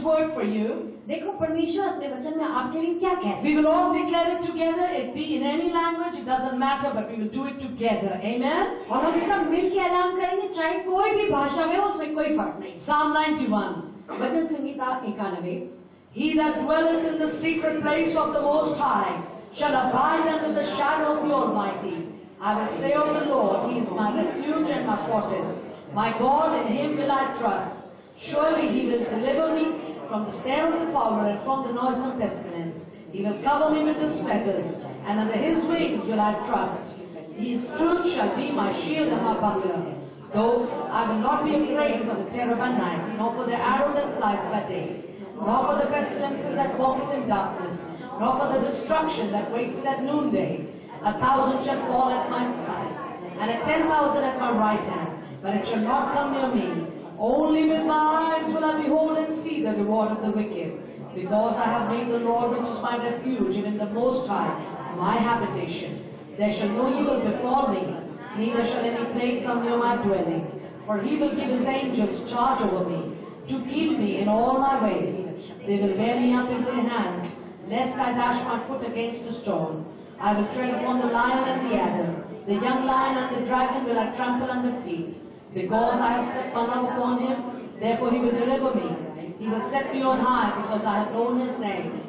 His word for you. देखो परमेश्वर अपने वचन में आपके लिए क्या कहते हैं। We will all declare it together. It be in any language, it doesn't matter, but we will do it together. Amen. और हम सब मिल के ऐलान करेंगे, चाहे कोई भी भाषा में हो, उसमें कोई फर्क नहीं। Psalm 91. वचन संहिता 91। He that dwelleth in the secret place of the Most High shall abide under the shadow of the Almighty. I will say of the Lord, He is my refuge and my fortress. My God, in Him will I trust. Surely He will deliver me from the snare of the fowler and from the noisome pestilence. He will cover me with His feathers, and under His wings will I trust. His truth shall be my shield and my buckler. Though I will not be afraid for the terror by night, nor for the arrow that flies by day, nor for the pestilences that walketh in darkness, nor for the destruction that wasteth at noonday. 1,000 shall fall at my side, and 10,000 at my right hand, but it shall not come near me. Only with my eyes will I behold and see the reward of the wicked. Because I have made the Lord, which is my refuge, even the Most High, my habitation. There shall no evil befall me, neither shall any plague come near my dwelling. For He will give His angels charge over me, to keep me in all my ways. They will bear me up in their hands, lest I dash my foot against a stone. I will tread upon the lion and the adder. The young lion and the dragon will I trample under feet. Because I have set my love upon Him, therefore He will deliver me. He will set me on high, because I have known His name.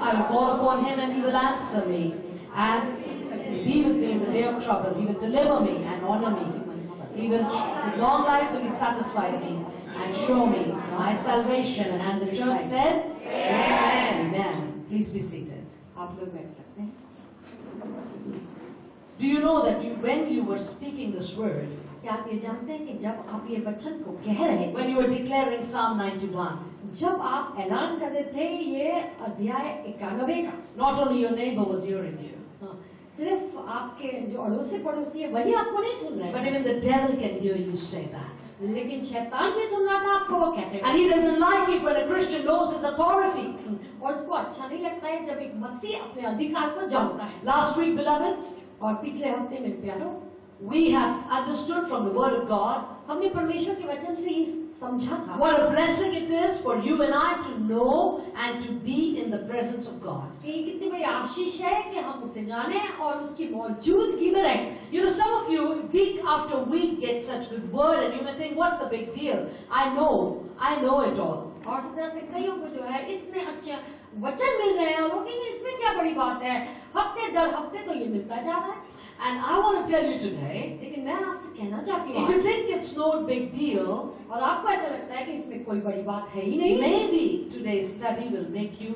I will call upon Him, and He will answer me, and be with me in the day of trouble. He will deliver me and honor me. He will, with long life will He satisfy me, and show me my salvation. And the church said, Amen. Amen. Please be seated. आप लोग बैठ सकते हैं। Do you know that when you were speaking this word, क्या आप ये जानते हैं कि जब आप ये वचन को कह रहे, when you were declaring Psalm 91, जब आप ऐलान कर रहे थे ये अध्याय 91 का, not only your neighbor was hearing you, सिर्फ आपके जो अड़ोसी पड़ोसी है वही आपको नहीं सुन रहे, but even the devil can hear you say that. लेकिन शैतान भी सुन रहा था आपको वो कहते हैं। And he doesn't like it when a Christian knows his authority. और उसको अच्छा नहीं लगता है जब एक मसीह अपने अधिकार को जानता है। Last week, beloved, और पिछले हफ्ते मेरे प्यारों, we have understood from the Word of God हमने परमेश्वर के वचन से ये समझा था what a blessing it is for you and I to know and to be in the presence of God. कि कितनी बड़ी आशीष है कि हम उसे जाने और उसकी मौजूदगी में रहें। You know, some of you week after week get such good word, and you may think, what's the big deal? I know it all. और इस तरह से कईयों को जो है इतने अच्छे वचन मिल रहे हैं और वो कहेंगे इसमें क्या बड़ी बात है, हफ्ते दर हफ्ते तो ये मिलता जा रहा है। And I want to tell you today, लेकिन मैं आपसे कहना चाहती हूँ, if you think it's no big deal, और आपको ऐसा लगता है कि इसमें कोई बड़ी बात है ही नहीं, maybe today's study will make you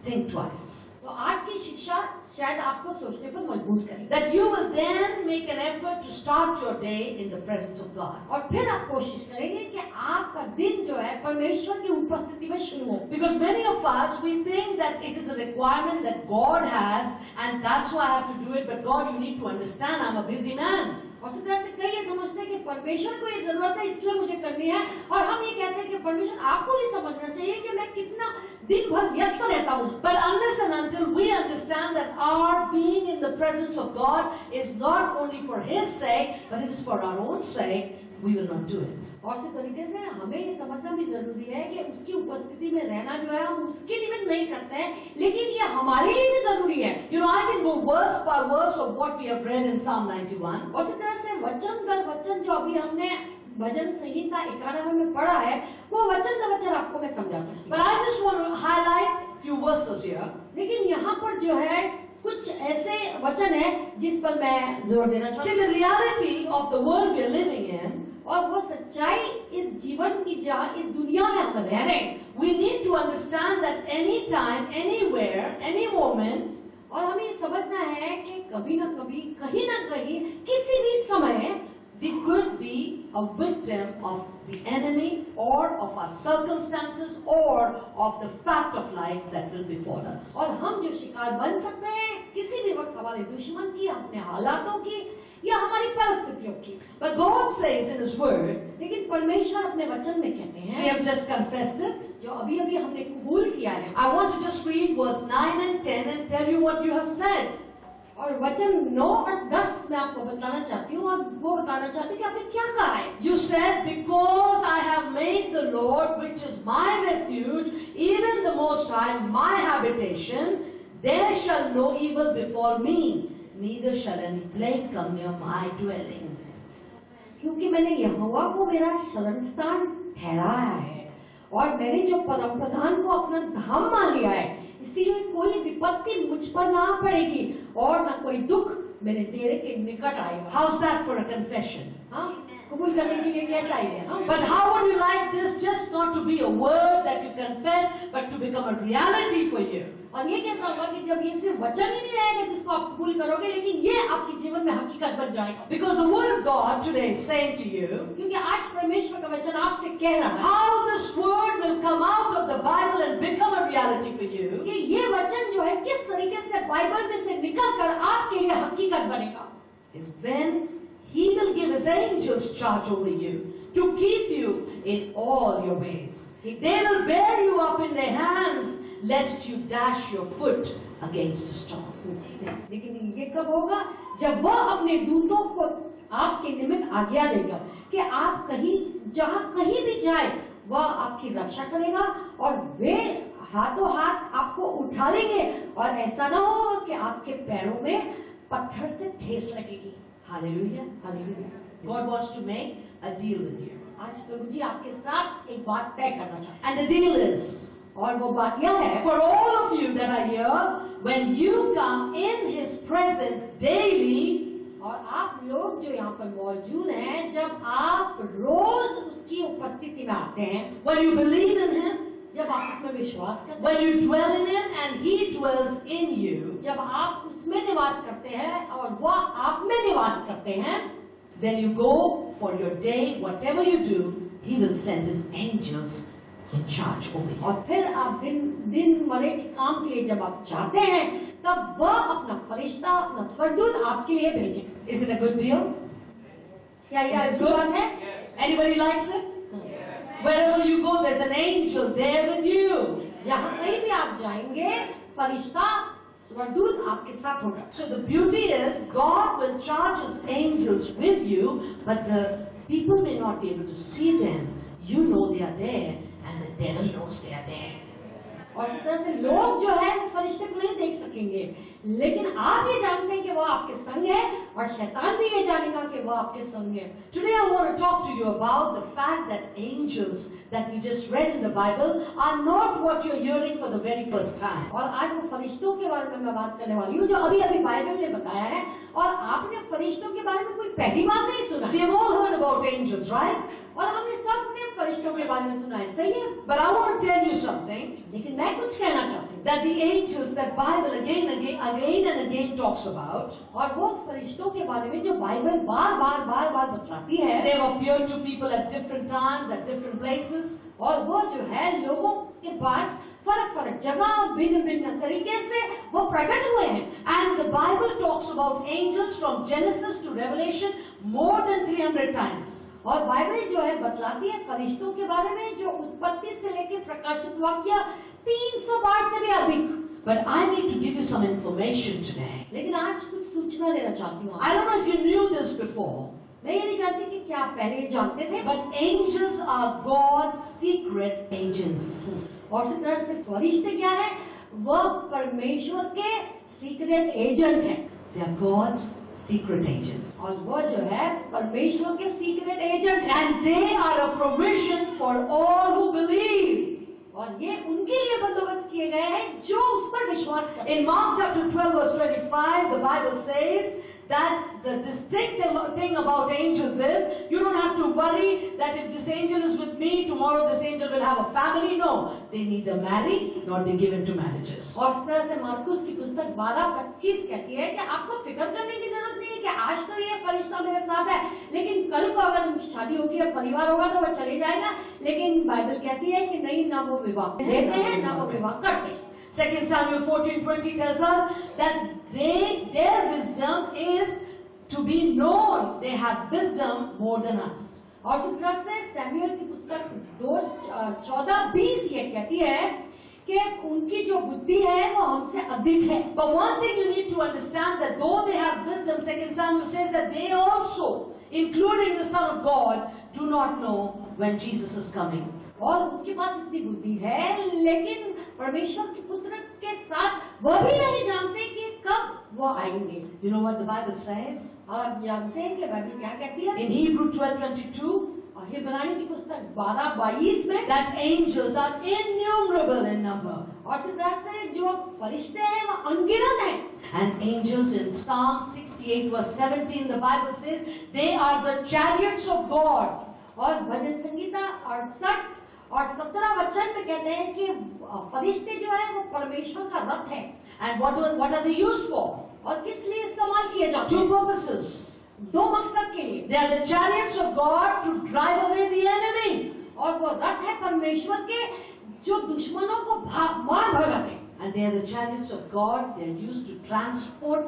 think twice. तो आज की शिक्षा शायद आपको सोचने पर मजबूर करे। That you will then make an effort to start your day in the presence of God. और फिर आप कोशिश करेंगे कि आपका दिन जो है परमेश्वर की उपस्थिति में शुरू हो। Because many of us, we think that it is a requirement that God has, and that's why I have to do it. But God, you need to understand, I'm a busy man. और इस तरह से कई ये समझते हैं कि परमेश्वर को ये जरूरत है इसलिए मुझे करनी है, और हम ये कहते हैं कि परमेश्वर आपको ये समझना चाहिए कि मैं कितना दिन भर व्यस्त रहता हूँ। But unless and until we understand that our being in the presence of God is not only for His sake, but it is for our own sake, we will not do it. और इस तरीके से हमें ये समझना भी जरूरी है कि उसकी उपस्थिति में रहना जो है हम उसके निमित्त नहीं करते हैं, लेकिन ये हमारे लिए भी जरूरी है। You know, I can go verse by verse of what we have read in Psalm 91. और इस तरह से वचन दर वचन जो अभी हमने भजन संहिता 91 में पढ़ा है, वो वचन दर वचन आपको मैं समझा सकती हूँ। But I just want to highlight few verses here. लेकिन यहाँ पर जो है कुछ ऐसे वचन है जिस पर मैं जोर देना चाहती हूँ। See, the reality of the world we are living in, और वो सच्चाई इस जीवन की जहाँ इस दुनिया में हम रह रहे हैं, we need to understand that any time, anywhere, any moment, और हमें ये समझना है कि कभी न कभी कहीं न कहीं किसी भी समय we could be a victim of the enemy or of our circumstances or of the fact of life that will befall us. और हम जो शिकार बन सकते हैं किसी भी वक्त हमारे दुश्मन की, अपने हालातों की या हमारी परिस्थितियों की। But God says in His Word, लेकिन परमेश्वर अपने वचन में कहते we हैं, have just confessed it. जो अभी अभी हमने कबूल किया है, I want to just read verse 9 and 10 and tell you what you have said. और और वचन 9 और 10 मैं आपको बताना चाहती हूँ, और वो बताना चाहती हूँ कि आपने क्या कहा है। You said, because I have made the Lord, which is my refuge, even the Most High, my habitation, there shall no evil befall me, neither shall any plague come near my dwelling. क्योंकि मैंने यहोवा को मेरा शरण स्थान ठहराया है और मैंने जो परम प्रधान को अपना धाम मान लिया है, इसीलिए कोई विपत्ति मुझ पर ना पड़ेगी और ना कोई दुख मेरे डेरे के निकट आएगा। How's that for a confession? हाँ, कबूल करने के लिए कैसा ही है। हाँ? But how would you like this just not to be a word that you confess, but to become a reality for you? और ये कैसा होगा कि जब ये सिर्फ वचन ही नहीं रहेगा जिसको आप कबूल करोगे, लेकिन ये आपके जीवन में हकीकत बन जाएगा। Because the word of God today is saying to you, क्योंकि आज परमेश्वर का वचन आपसे कह रहा है how this word will come out of the Bible and become a reality for you कि ये वचन जो है किस तरीके से बाइबल में से निकल कर आपके लिए हकीकत बनेगा, is when He will give His angels charge over you to keep you in all your ways. They will bear you up in their hands lest you dash your foot against a stone. लेकिन ये कब होगा? जब वह अपने दूतों को आपके निमित्त आज्ञा देगा कि आप कहीं जहाँ कहीं भी जाए वह आपकी रक्षा करेगा और वे हाथों हाथ आपको उठा लेंगे और ऐसा ना हो कि आपके पैरों में पत्थर से ठेस लगेगी। Hallelujah. Hallelujah. God wants to make a deal with you. आज प्रभु जी आपके साथ एक बात तय करना चाहते And the deal is, हैं और वो बात यह है, for all of you that are here, when you come in His presence daily, और आप लोग जो यहाँ पर मौजूद हैं, जब आप रोज उसकी उपस्थिति में आते हैं, when you believe in Him, जब आप उसमें विश्वास करते when you dwell in Him and He dwells in you, हैं, जब आप उसमें निवास करते हैं और वह आप में निवास करते हैं, then you go for your day, whatever you do, He will send His angels in charge over you. और फिर आप दिन मरे के काम के लिए जब आप जाते हैं, तब वह अपना फरिश्ता, अपना स्वर्गदूत आपके लिए भेजेगा। Is it a good deal? क्या ये Is it अच्छी good? बात है? Anybody likes it? Wherever you go, there's an angel there with you. जहाँ कहीं भी आप जाएंगे, फरिश्ता, स्वर्गदूत आपके साथ होगा। So the beauty is, God will charge His angels with you, but the people may not be able to see them. You know they are there, and the devil knows they are there. और इस तरह से लोग जो है वो फरिश्ते को नहीं देख सकेंगे, लेकिन आप ये जानते हैं कि वो आपके संग है और शैतान भी ये जानेगा कि वो आपके संग है। Today I want to talk to you about the fact that angels that we just read in the Bible are not what you're hearing for the very first time. और आज वो फरिश्तों के बारे में मैं बात करने वाली हूँ जो अभी अभी बाइबल ने बताया है, और आपने फरिश्तों के बारे में कोई पहली बार नहीं सुना We है। have all heard about angels, right? और हमने सबने फरिश्तों के बारे में सुना है, सही है। But I want to tell you something, लेकिन मैं कुछ कहना चाहती हूँ that the angels that Bible again and again talks about, और वो फरिश्तों के बारे में जो बाइबल बार बार बतलाती है, they have appeared to people at different times, at different places. और वो जो है लोगों के पास फर्क जगह भिन्न तरीके से वो प्रकट हुए हैं। And the Bible talks about angels from Genesis to Revelation more than 300 times. और बाइबल जो है बतलाती है फरिश्तों के बारे में जो उत्पत्ति से लेकर प्रकाशित वाक्य 300 बार से भी अधिक। But I need to give you some information today. लेकिन आज कुछ सूचना देना चाहती हूँ। I don't know if you knew this before, मैं ये नहीं जानती कि क्या आप पहले ये जानते थे, but angels are God's secret agents. और इसी तरह से फरिश्ते क्या है, वह परमेश्वर के सीक्रेट एजेंट है। They are God's secret agents. और वो जो है परमेश्वर के सीक्रेट एजेंट है, And they are a provision for all who believe. और ये उनके लिए बंदोबस्त किए गए हैं जो उस पर विश्वास करते हैं। In Mark chapter 12 verse 25, the Bible says that the distinct thing about angels is you don't have to worry that if this angel is with me, tomorrow this angel will have a family. No, they neither marry nor they give into marriages. और इस तरह से मार्कुस की पुस्तक 12:25 कहती है कि आपको फिक्र करने की जरूरत नहीं है कि आज तो ये फरिश्ता मेरे साथ है, लेकिन कल को अगर उनकी शादी होगी या परिवार होगा तो वो चले जाएगा। लेकिन बाइबल कहती है कि नहीं, ना वो विवाह देते हैं ना वो विवाह करते हैं। 2 Samuel 14:20 tells us that their wisdom is to be known. They have wisdom more than us. और इस तरह से सैमुएल की पुस्तक 2:14-20 ये कहती है कि उनकी जो बुद्धि है वो हमसे अधिक है। But one thing you need to understand, that though they have wisdom, 2 Samuel says that they also, including the Son of God, do not know when Jesus is coming. और उनके पास इतनी बुद्धि है, लेकिन परमेश्वर के पुत्र के साथ वह भी नहीं जानते कि कब वो आएंगे। You know what the Bible says? और आप जानते हैं कि बाइबल क्या कहती है? In Hebrew 12:22, और इब्रानी की पुस्तक 12:22 में that angels are innumerable in number. और सिद्धार्थ से जो फरिश्ते हैं वो अनगिनत हैं। And angels in Psalm 68:17, the Bible says, they are the chariots of God. और भजन संगीता 68 और 17 वचन में कहते हैं कि फरिश्ते जो है वो परमेश्वर का रथ है। And what are they used for? और किस लिए इस्तेमाल किए जाते Two हैं? purposes. दो मकसद के लिए। They are the chariots of God to drive away the enemy. और वो रथ है परमेश्वर के जो दुश्मनों को मार भगाते। And they are the chariots of God. They are used to transport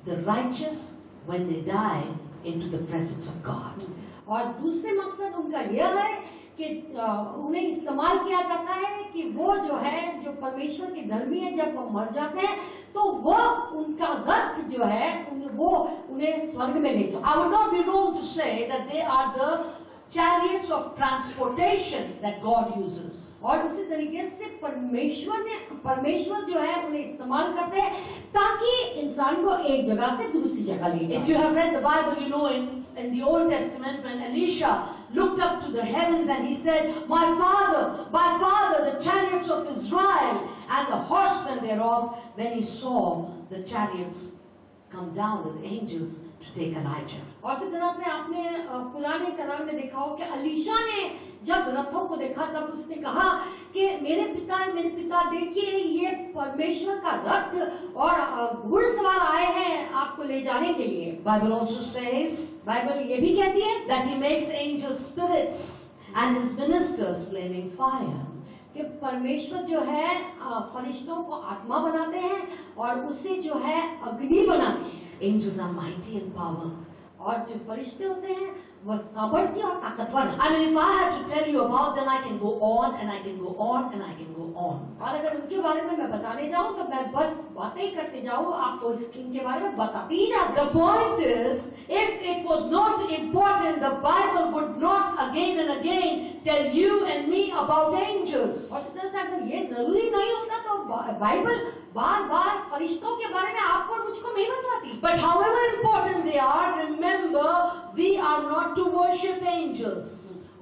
the righteous when they die into the presence of God. और दूसरे मकसद उनका यह है कि उन्हें इस्तेमाल किया जाता है कि वो जो है जो परमेश्वर के धर्मी है, जब वो मर जाते हैं तो वो उनका रथ जो है वो उन्हें स्वर्ग में ले जाता है। I would not be wrong to say that they are the chariots of transportation that God uses. और उसी तरीके से परमेश्वर जो है उन्हें इस्तेमाल करते हैं ताकि इंसान को एक जगह से दूसरी जगह ले जाए। If you have read the Bible, you know in the Old Testament when Elisha looked up to the heavens and he said, my father, the chariots of Israel and the horsemen thereof, when he saw the chariots come down with angels to take Elijah. और इसी तरह से आपने पुराने करार में देखा हो कि अलीशा ने जब रथों को देखा तब उसने कहा कि मेरे पिता देखिए ये परमेश्वर का रथ और घुड़सवार आए हैं आपको ले जाने के लिए। Bible also says, बाइबल ये भी कहती है that he makes angel spirits and his ministers flaming fire. कि परमेश्वर जो है फरिश्तों को आत्मा बनाते हैं और उसे जो है अग्नि बनाते हैं। Angels are mighty in power. और जो फरिश्ते होते हैं वह सामर्थ्य और ताकतवर हैं। I mean, if I had to tell you about them, I can go on and I can go on and I can go on. और अगर उनके बारे में मैं बताने जाऊं तो मैं बस बातें ही करते जाऊं, आपको इनके बारे में बताती ही जा सकती। The point is, if it was not important, the Bible would not again and again tell you and me about angels. और इस तरह से अगर ये जरूरी नहीं होता तो बाइबल बार बार फरिश्तों के बारे में आपको और मुझको नहीं बताती। But however important they are, remember, we are not to worship angels.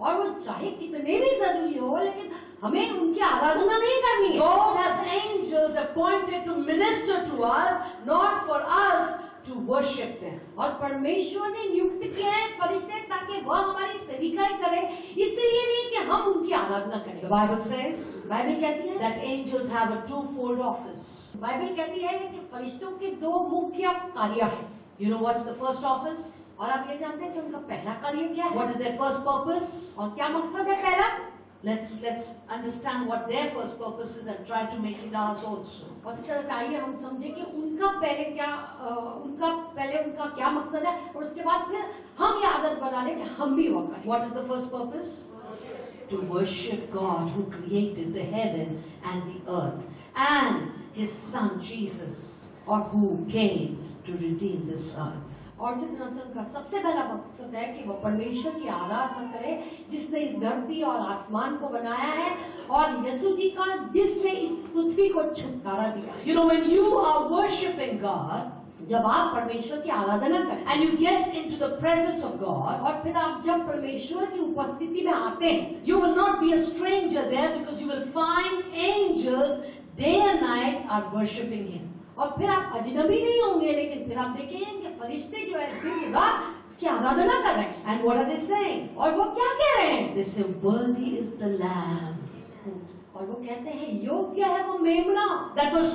और वो चाहे कितने भी जरूरी हो, लेकिन हमें उनकी आराधना नहीं करनी है। God has angels appointed to minister to us, not for us to worship them. और परमेश्वर ने नियुक्त किए हैं फरिश्ते ताकि वह हमारी सेविकाएं करें, इसलिए नहीं कि हम उनकी आराधना करें। The Bible says बाइबल कहती है that angels have a twofold office. Bible कहती है कि फरिश्तों के दो मुख्य कार्य हैं। You know what's the first office? और आप ये जानते हैं कि उनका पहला कार्य क्या है? What is their first purpose? और क्या मकसद है पहला? Let's understand what their first purpose is and try to make it ours also. और इस तरह से आइए हम समझें कि उनका पहले उनका क्या मकसद है और उसके बाद फिर हम ये आदत बना लें कि हम भी वो करें। What is the first purpose? To worship God who created the heaven and the earth and His Son Jesus, or who came to redeem this earth. और इसी तरह से उनका सबसे पहला मकसद है कि वो परमेश्वर की आराधना करें जिसने इस धरती और आसमान को बनाया है और यीशु जी का जिसने इस पृथ्वी को छुटकारा दिया। You know, when you are worshiping God, जब आप परमेश्वर की आराधना करें and you get into the presence of God, और फिर आप जब परमेश्वर की उपस्थिति में आते हैं, you will not be a stranger there because you will find angels day and night are worshiping Him. और फिर आप अजनबी नहीं होंगे, लेकिन फिर आप देखेंगे कि फरिश्ते जो है दिन रात उसकी आराधना कर रहे हैं। And what are they saying? और वो क्या कह रहे हैं? They say, worthy is the Lamb और वो कहते हैं योग्य है वो मेमना that was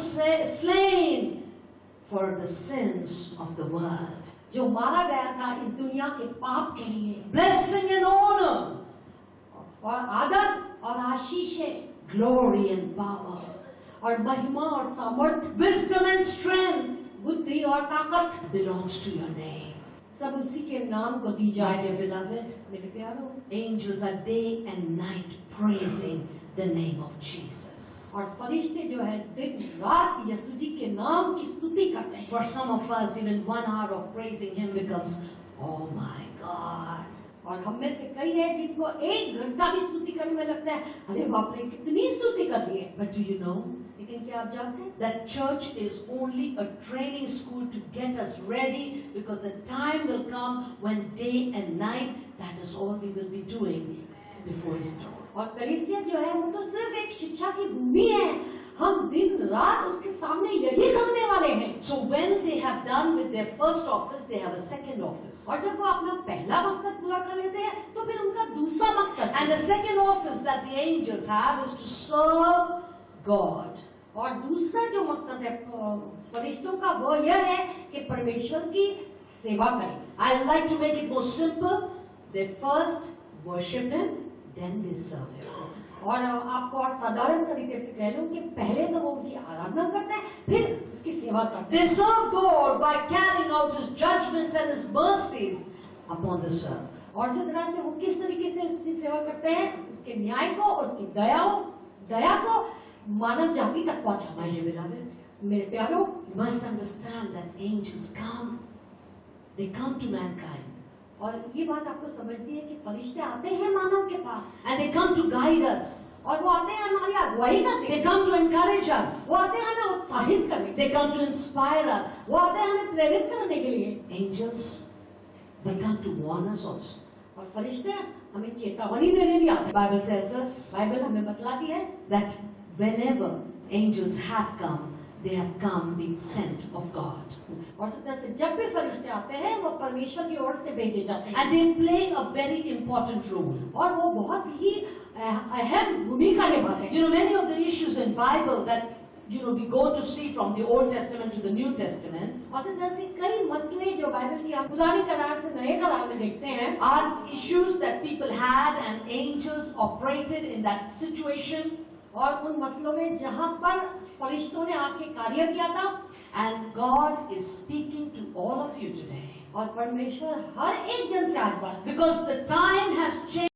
slain for the sins of the world. जो मारा गया था इस दुनिया के पाप के लिए। Blessing and honor, और आदर और आशीष है, glory and power, और महिमा और सामर्थ्य, wisdom and strength बुद्धि और ताकत belongs to your name. सब उसी के नाम को दी My जाए। dear beloved, मेरे प्यारों, angels are day and night praising the name of Jesus. और फरिश्ते जो है दिन रात यीशु जी के नाम की स्तुति करते हैं। For some of us, even 1 hour of praising Him becomes, oh my God. और हम में से कई हैं जिनको 1 घंटा भी स्तुति करने में लगता है, अरे बाप रे कितनी स्तुति कर दी है। But do you know लेकिन क्या आप जानते हैं that church is only a training school to get us ready, because the time will come when day and night, that is all we will be doing before His throne. और कलीसिया जो है वो तो सिर्फ एक शिक्षा की भूमि है, हम दिन रात उसके सामने यही करने वाले हैं। So when they have done with their first office, they have a second office. और जब वो अपना पहला मकसद पूरा कर लेते हैं तो फिर उनका दूसरा मकसद And the second office that the angels have is to serve God. और दूसरा जो मकसद है फरिश्तों का वो यह है कि परमेश्वर की सेवा करें। I like to make it more simple. They first worship Him, then they serve Him. और आपको और साधारण तरीके से कह लूं कि पहले तो वो उनकी आराधना करते हैं, फिर उसकी सेवा करते हैं। They serve God by carrying out His judgments and His mercies upon this earth. और इसी तरह से वो किस तरीके से उसकी सेवा करते हैं, उसके न्याय को और उसकी दया को मानव जाति तक पहुंचाना My है। dear beloved, मेरे प्यारो, you must understand that angels come. They come to mankind. और ये बात आपको समझनी है कि फरिश्ते आते हैं मानव के पास And they come to guide us. और वो आते हैं हमारी अगुवाई करने, They come to encourage us. वो आते हैं हमें उत्साहित करने, They come to inspire us. वो आते हैं हमें प्रेरित करने के लिए। Angels, they come to warn us also. और फरिश्ते हमें चेतावनी देने भी आते The Bible tells us हैं। बाइबल हमें बतलाती है that whenever angels have come, they have come being sent of God. और इस तरह से जब भी फरिश्ते आते हैं वो परमेश्वर की ओर से भेजे जाते हैं And they play a very important role. और वो बहुत ही अहम भूमिका निभाते हैं। You know, many of the issues in Bible that, you know, we go to see from the Old Testament to the New Testament और इस तरह से कई मसले जो बाइबल की हम पुरानी करार से नए करार में देखते हैं are issues that people had and angels operated in that situation. और उन मसलों में जहां पर फरिश्तों ने आके कार्य किया था And God is speaking to all of you today. और परमेश्वर हर एक जन से आज बात Because the time has changed.